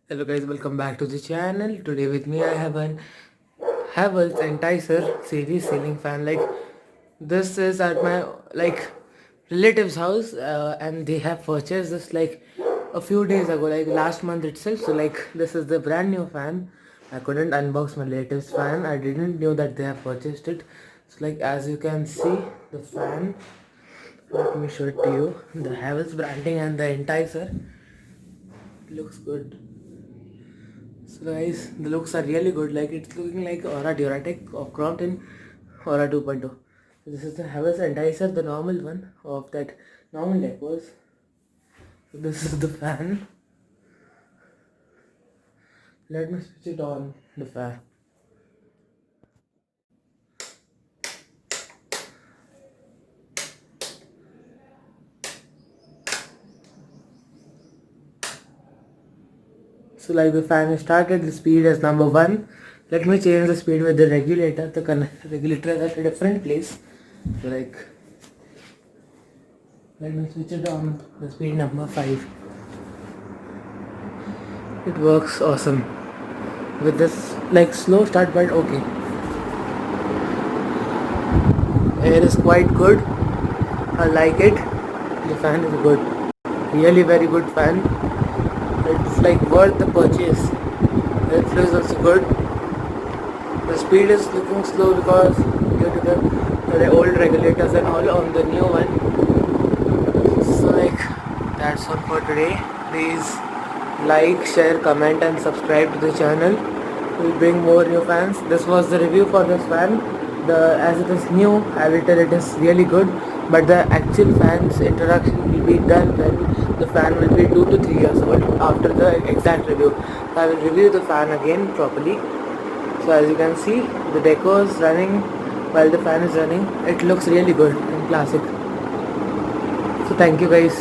Hello guys, welcome back to the channel. Today with me I have an Havells Enticer series ceiling fan. This is at my relative's house, and they have purchased this a few days ago, like last month itself. So this is the brand new fan. I couldn't unbox my relative's fan. I didn't know that they have purchased it. So as you can see, the fan. Let me show it to you. The Havells branding and the Enticer looks good. So guys, the looks are really good. Like it's looking like Aura Duratech of Crompton Aura 2.0. This is the Havells Enticer, the normal one of that normal decos. So this is the fan. Let me switch it on the fan. So the fan is started, the speed is number 1. Let me change the speed with the regulator. The regulator is at a different place. So let me switch it on the speed number 5. It works awesome with this slow start, but okay. Air is quite good. I like it. The fan is good. Really very good fan. It's worth the purchase. The flow is also good. The speed is looking slow because due to the old regulators and all on the new one. So that's all for today. Please like, share, comment and subscribe to the channel. We'll bring more new fans. This was the review for this fan. As it is new, I will tell it is really good, but the actual fans introduction will be done when the fan will be 2 to 3 years old after the exact review. So I will review the fan again properly. So as you can see, the deco is running while the fan is running. It looks really good and classic. So thank you guys.